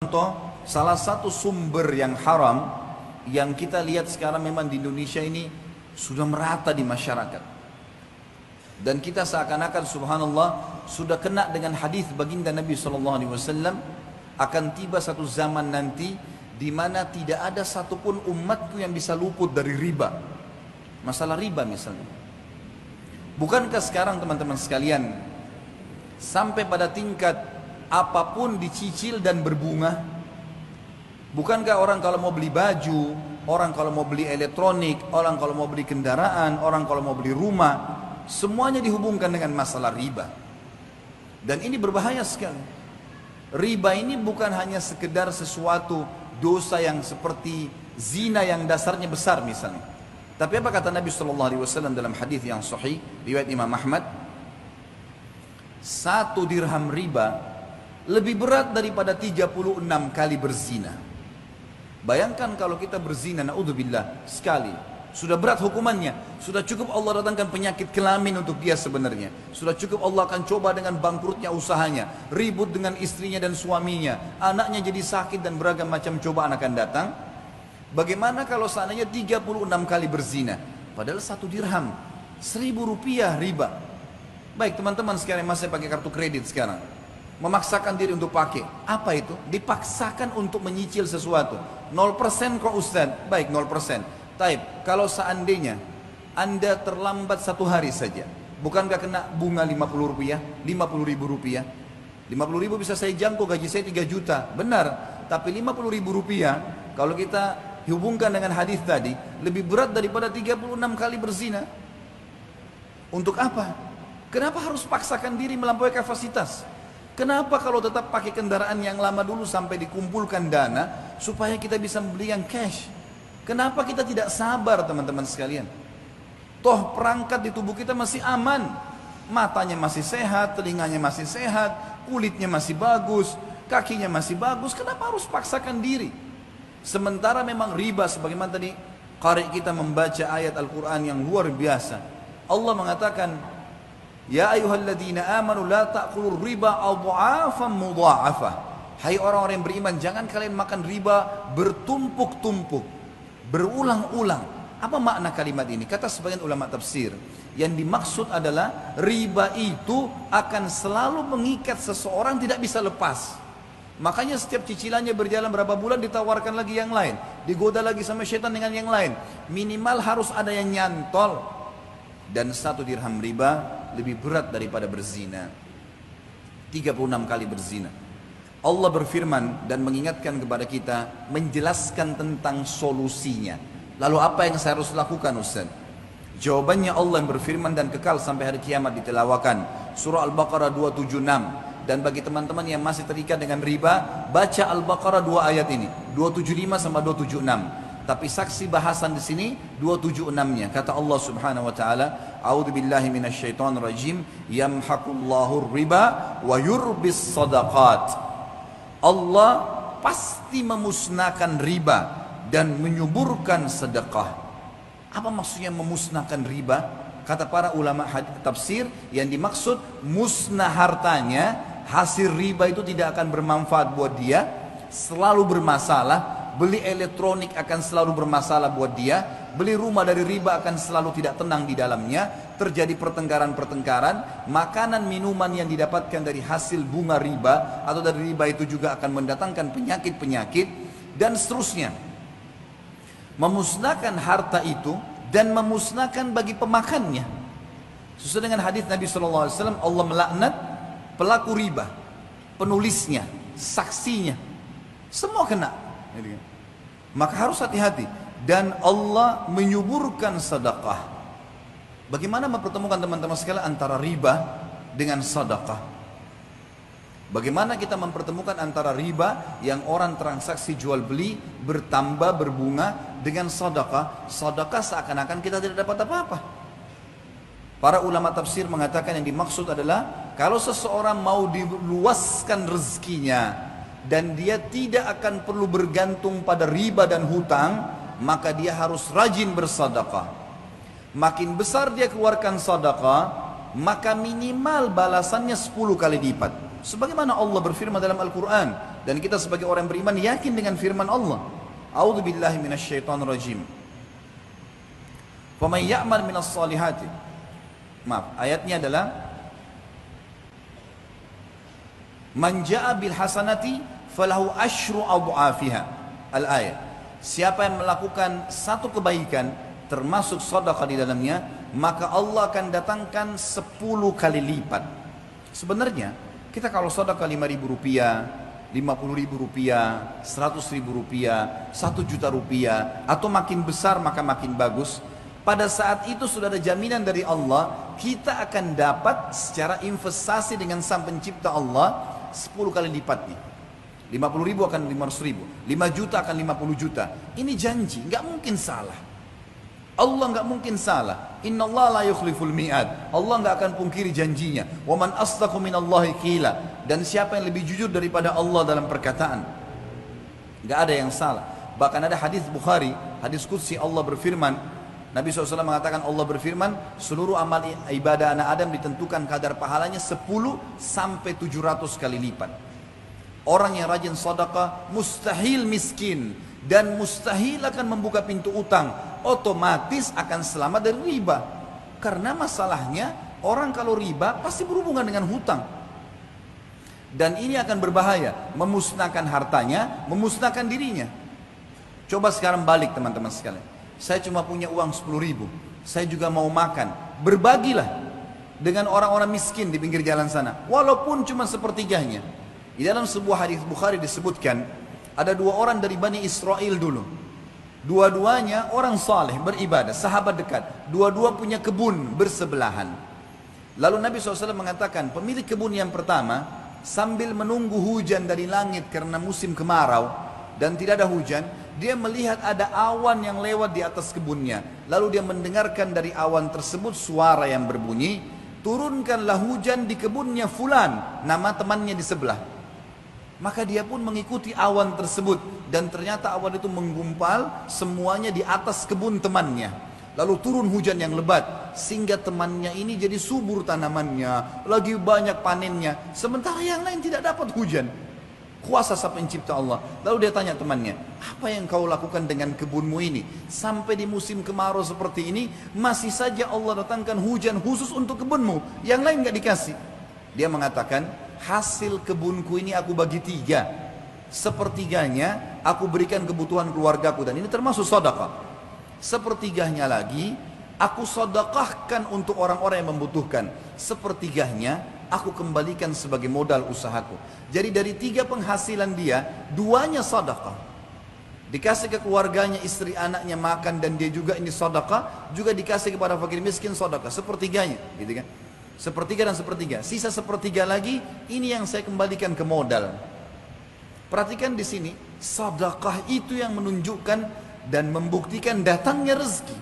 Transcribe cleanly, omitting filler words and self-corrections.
contoh, salah satu sumber yang haram yang kita lihat sekarang memang di Indonesia ini sudah merata di masyarakat. Dan kita seakan-akan subhanallah sudah kena dengan hadis baginda Nabi SAW, akan tiba satu zaman nanti di mana tidak ada satupun umatku yang bisa luput dari riba. Masalah riba misalnya. Bukankah sekarang teman-teman sekalian sampai pada tingkat apapun dicicil dan berbunga? Bukankah orang kalau mau beli baju, orang kalau mau beli elektronik, orang kalau mau beli kendaraan, orang kalau mau beli rumah, semuanya dihubungkan dengan masalah riba. Dan ini berbahaya sekali. Riba ini bukan hanya sekedar sesuatu dosa yang seperti zina yang dasarnya besar misalnya. Tapi apa kata Nabi SAW dalam hadis yang sahih riwayat Imam Ahmad? 1 dirham riba lebih berat daripada 36 kali berzina. Bayangkan kalau kita berzina, naudzubillah, sekali, sudah berat hukumannya. Sudah cukup Allah datangkan penyakit kelamin untuk dia sebenarnya. Sudah cukup Allah akan coba dengan bangkrutnya usahanya, ribut dengan istrinya dan suaminya, anaknya jadi sakit dan beragam macam cobaan akan datang. Bagaimana kalau seandainya 36 kali berzina? Padahal 1 dirham, 1.000 rupiah riba. Baik teman-teman sekarang masih pakai kartu kredit sekarang, memaksakan diri untuk pakai. Apa itu? Dipaksakan untuk menyicil sesuatu. 0% kok Ustaz? Baik 0%. Taib, kalau seandainya Anda terlambat 1 hari saja, bukankah kena bunga 50 rupiah, 50 ribu rupiah? 50 ribu bisa saya jangkau, gaji saya 3 juta, benar. Tapi 50 ribu rupiah, kalau kita hubungkan dengan hadis tadi, lebih berat daripada 36 kali berzina. Untuk apa? Kenapa harus paksakan diri melampaui kapasitas? Kenapa kalau tetap pakai kendaraan yang lama dulu sampai dikumpulkan dana, supaya kita bisa membeli yang cash? Kenapa kita tidak sabar teman-teman sekalian? Toh perangkat di tubuh kita masih aman. Matanya masih sehat, telinganya masih sehat, kulitnya masih bagus, kakinya masih bagus. Kenapa harus paksakan diri? Sementara memang riba, sebagaimana tadi qari kita membaca ayat Al-Quran yang luar biasa. Allah mengatakan, ya ayyuhalladzina amanu la ta'kulur riba adha'afan mudha'afah. Hai orang-orang yang beriman, jangan kalian makan riba bertumpuk-tumpuk, berulang-ulang. Apa makna kalimat ini? Kata sebagian ulama tafsir, yang dimaksud adalah riba itu akan selalu mengikat seseorang, tidak bisa lepas. Makanya setiap cicilannya berjalan berapa bulan ditawarkan lagi yang lain, digoda lagi sama syaitan dengan yang lain. Minimal harus ada yang nyantol. Dan 1 dirham riba lebih berat daripada berzina. 36 kali berzina. Allah berfirman dan mengingatkan kepada kita, menjelaskan tentang solusinya. Lalu apa yang saya harus lakukan Ustaz? Jawabannya Allah yang berfirman dan kekal sampai hari kiamat ditelawakan. Surah Al-Baqarah 276. Dan bagi teman-teman yang masih terikat dengan riba, baca Al-Baqarah 2 ayat ini, 275 sama 276. Tapi saksi bahasan di sini 276-nya. Kata Allah Subhanahu wa taala, "A'udzubillahi minasyaitonir rajim, yamhaqullahu riba wa yurbis shadaqat." Allah pasti memusnahkan riba dan menyuburkan sedekah. Apa maksudnya memusnahkan riba? Kata para ulama tafsir, yang dimaksud musnah hartanya, hasil riba itu tidak akan bermanfaat buat dia, selalu bermasalah. Beli elektronik akan selalu bermasalah buat dia, beli rumah dari riba akan selalu tidak tenang di dalamnya, terjadi pertengkaran-pertengkaran, makanan minuman yang didapatkan dari hasil bunga riba atau dari riba itu juga akan mendatangkan penyakit-penyakit dan seterusnya. Memusnahkan harta itu dan memusnahkan bagi pemakannya. Sesuai dengan hadis Nabi SAW, Allah melaknat pelaku riba, penulisnya, saksinya, semua kena. Maka harus hati-hati. Dan Allah menyuburkan sedekah. Bagaimana mempertemukan teman-teman sekalian antara riba dengan sedekah? Bagaimana kita mempertemukan antara riba yang orang transaksi jual beli bertambah berbunga dengan sedekah? Sedekah seakan-akan kita tidak dapat apa-apa. Para ulama tafsir mengatakan yang dimaksud adalah kalau seseorang mau diluaskan rezekinya dan dia tidak akan perlu bergantung pada riba dan hutang, maka dia harus rajin bersedekah. Makin besar dia keluarkan sedekah, maka minimal balasannya 10 kali lipat. Sebagaimana Allah berfirman dalam Al-Quran. Dan kita sebagai orang beriman yakin dengan firman Allah. A'udzu billahi minasyaitonir rajim. Faman ya'mal minas salihati. Maaf, ayatnya adalah Man ja'a bil hasanati falahu asyru adhafiha. Al-ayat. Siapa yang melakukan satu kebaikan termasuk sedekah di dalamnya, maka Allah akan datangkan 10 kali lipat. Sebenarnya kita kalau sedekah 5.000 rupiah, 50.000 rupiah, 100.000 rupiah, 1 juta rupiah, atau makin besar maka makin bagus. Pada saat itu sudah ada jaminan dari Allah, kita akan dapat secara investasi dengan Sang Pencipta Allah 10 kali lipatnya. 50.000 akan 500.000, 5 juta akan 50 juta. Ini janji, nggak mungkin salah. Allah nggak mungkin salah. Inna Allah la yukhliful mi'ad. Allah nggak akan pungkiri janjinya. Wa man asdaqu minallahi qila. Dan siapa yang lebih jujur daripada Allah dalam perkataan? Nggak ada yang salah. Bahkan ada hadis Bukhari, hadis qudsi, Allah berfirman, Nabi SAW mengatakan, Allah berfirman, seluruh amal ibadah anak Adam ditentukan kadar pahalanya 10 sampai 700 kali lipat. Orang yang rajin sedekah mustahil miskin dan mustahil akan membuka pintu utang, otomatis akan selamat dari riba. Karena masalahnya orang kalau riba pasti berhubungan dengan hutang. Dan ini akan berbahaya, memusnahkan hartanya, memusnahkan dirinya. Coba sekarang balik teman-teman sekalian. Saya cuma punya uang 10.000, saya juga mau makan. Berbagilah dengan orang-orang miskin di pinggir jalan sana, walaupun cuma sepertiganya. Di dalam sebuah hadis Bukhari disebutkan, ada 2 orang dari Bani Israel dulu. Dua-duanya orang saleh, beribadah, sahabat dekat. Dua-dua punya kebun bersebelahan. Lalu Nabi SAW mengatakan, pemilik kebun yang pertama, sambil menunggu hujan dari langit karena musim kemarau, dan tidak ada hujan, dia melihat ada awan yang lewat di atas kebunnya. Lalu dia mendengarkan dari awan tersebut suara yang berbunyi, turunkanlah hujan di kebunnya fulan, nama temannya di sebelah. Maka dia pun mengikuti awan tersebut, dan ternyata awan itu menggumpal semuanya di atas kebun temannya. Lalu turun hujan yang lebat, sehingga temannya ini jadi subur tanamannya, lagi banyak panennya, sementara yang lain tidak dapat hujan. Kuasa Sang Pencipta Allah. Lalu dia tanya temannya, apa yang kau lakukan dengan kebunmu ini? Sampai di musim kemarau seperti ini, masih saja Allah datangkan hujan khusus untuk kebunmu, yang lain gak dikasih. Dia mengatakan, hasil kebunku ini aku bagi 3. Sepertiganya aku berikan kebutuhan keluargaku, dan ini termasuk sedekah. Sepertiganya lagi aku sedekahkan untuk orang-orang yang membutuhkan. Sepertiganya aku kembalikan sebagai modal usahaku. Jadi dari 3 penghasilan dia, 2-nya sedekah. Dikasih ke keluarganya, istri anaknya makan, dan dia juga ini sedekah. Juga dikasih kepada fakir miskin sedekah, sepertiganya, gitu kan? Sepertiga dan sepertiga. Sisa sepertiga lagi, ini yang saya kembalikan ke modal. Perhatikan di sini, sedekah itu yang menunjukkan dan membuktikan datangnya rezeki.